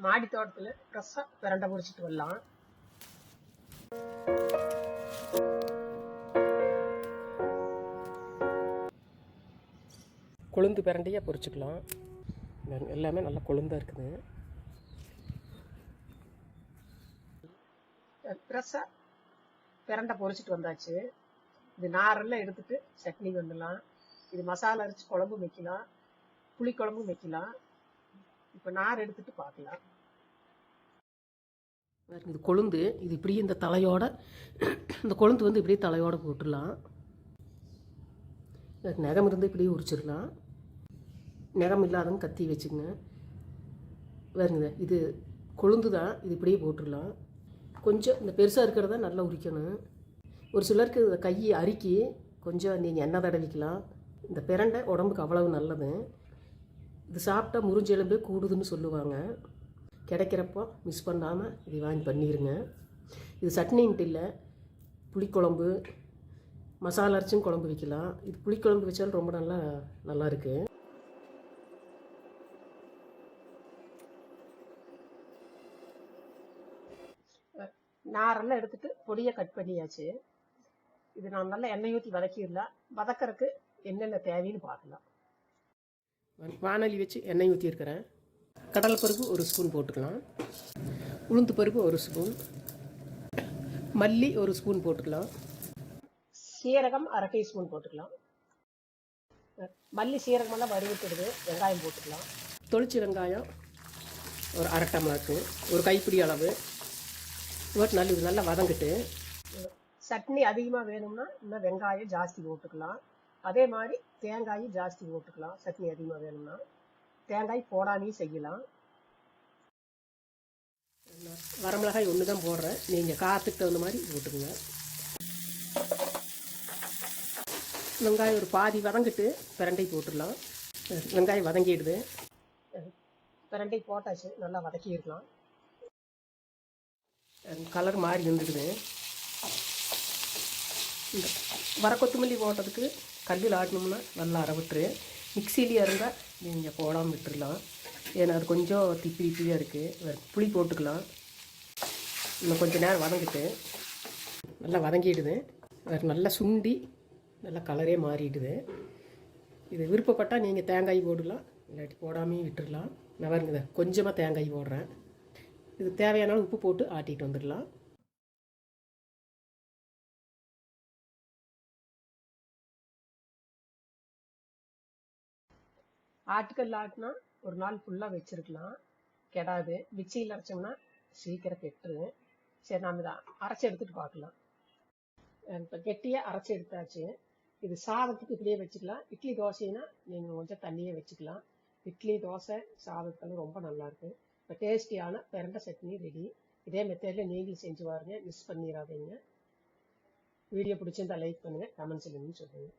மாடி தோட்டத்துல ஃப்ரெஷ்ஷா பிரண்டை பொரிச்சிட்டு வரலாம். கொழுந்து பிரண்டையா பொரிச்சுக்கலாம். எல்லாமே நல்லா கொழுந்தா இருக்குது. ஃப்ரெஷ்ஷா பிரண்டை பொரிச்சிட்டு வந்தாச்சு. இது நாரெல்லாம் எடுத்துட்டு சட்னி வந்துடலாம். இது மசாலா அரைச்சி குழம்பு வைக்கலாம், புளி குழம்பும் வைக்கலாம். இப்போ நார் எடுத்துட்டு பார்க்கலாம். இது கொழுந்து, இது இப்படி இந்த தலையோட, இந்த கொழுந்து வந்து இப்படியே தலையோட போட்டுடலாம். நகம் இருந்து இப்படியே உரிச்சிடலாம். நகம் இல்லாதவங்க கத்தி வச்சுங்க. வேறுங்க இது கொழுந்து தான், இது இப்படியே போட்டுடலாம். கொஞ்சம் இந்த பெருசாக இருக்கிறத நல்லா உரிக்கணும். ஒரு சிலருக்கு கையை அரிக்கி கொஞ்சம் நீங்கள் எண்ணெய் தடவிக்கலாம். இந்த பிரண்டை உடம்புக்கு அவ்வளவு நல்லது. இது சாப்பிட்டா முறிஞ்ச எலும்பே கூடுதுன்னு சொல்லுவாங்க. கிடைக்கிறப்போ மிஸ் பண்ணாமல் இதை வாங்கி பண்ணிடுங்க. இது சட்னின்ட்டு இல்லை, புளிக்குழம்பு மசாலா அரைச்சும் குழம்பு வைக்கலாம். இது புளிக்குழம்பு வச்சாலும் ரொம்ப நல்லா இருக்குது. நாரெல்லாம் எடுத்துட்டு பொடியை கட் பண்ணியாச்சு. இது நான் நல்லா எண்ணெய் ஊற்றி வதக்கிடலாம். வதக்கறதுக்கு என்னென்ன தேவைன்னு பார்க்கலாம். வானொலி வச்சு எண்ணெய் ஊற்றிருக்கிறேன். கடலை பருப்பு 1 ஸ்பூன் போட்டுக்கலாம். உளுந்து பருப்பு 1 ஸ்பூன், மல்லி 1 ஸ்பூன் போட்டுக்கலாம். சீரகம் 1/2 டீஸ்பூன் போட்டுக்கலாம். மல்லி சீரகமெல்லாம் வறுவிட்டுடுது. வெங்காயம் போட்டுக்கலாம். தொளிச்ச வெங்காயம் ஒரு 1/2 டம்ளருக்கு, ஒரு கைப்பிடி அளவு. இது நல்லா வதங்கிட்டு, சட்னி அதிகமாக வேணும்னா இன்னும் வெங்காயம் ஜாஸ்தி போட்டுக்கலாம். அதே மாதிரி தேங்காயும் ஜாஸ்தி போட்டுக்கலாம். சட்னி அதிகமாக வேணும்னா தேங்காய் போடாமையும் செய்யலாம். வரமிளகாய் 1 தான் போடுறேன். நீங்கள் காற்றுக்கு தகுந்த மாதிரி போட்டுக்குங்க. வெங்காயம் ஒரு பாதி வதங்கிட்டு பிரண்டை போட்டுடலாம். வெங்காயம் வதங்கிடுது. பிரண்டை போட்டாச்சு, நல்லா வதக்கிடலாம். கலர் மாறி வந்துடுது. இந்த வர கொத்தமல்லி போட்டதுக்கு கல்லில் ஆட்டணும்னா நல்லா அரைவிட்டுரு. மிக்சிலேயே இருந்தால் நீங்கள் போடாமல் விட்டுடலாம். ஏன்னா அது கொஞ்சம் திப்பியாக இருக்குது. புளி போட்டுக்கலாம். இன்னும் கொஞ்சம் நேரம் வதங்கிட்டு நல்லா வதங்கிடுது. நல்லா சுண்டி நல்லா கலரே மாறிடுது. இது விருப்பப்பட்டால் நீங்கள் தேங்காய் போடலாம், இல்லாட்டி போடாமையும் விட்டுடலாம். நான் வருங்க கொஞ்சமாக தேங்காய் போடுறேன். இது தேவையான உப்பு போட்டு ஆட்டிட்டு வந்துடலாம். ஆட்டுக்கல் ஆட்டினா ஒரு நாள் ஃபுல்லாக வச்சுருக்கலாம், கெடாது. மிக்சியில் அரைச்சோம்னா சீக்கிரம் கெட்டுரு. சரி, நாம் இதை அரைச்சி எடுத்துகிட்டு பார்க்கலாம். இப்போ கெட்டியாக அரைச்சி எடுத்தாச்சு. இது சாதத்துக்கு இப்படியே வச்சுக்கலாம். இட்லி தோசைன்னா நீங்கள் கொஞ்சம் தண்ணியே வச்சுக்கலாம். இட்லி தோசை சாதத்துக்கெல்லாம் ரொம்ப நல்லாயிருக்கு. இப்போ டேஸ்டியான பிரண்டை சட்னி ரெடி. இதே மெத்தடில் நீங்களும் செஞ்சு பாருங்க, மிஸ் பண்ணிடாதீங்க. வீடியோ பிடிச்சிருந்தா லைக் பண்ணுங்கள், கமெண்ட்ஸ் சொல்லுங்கள்.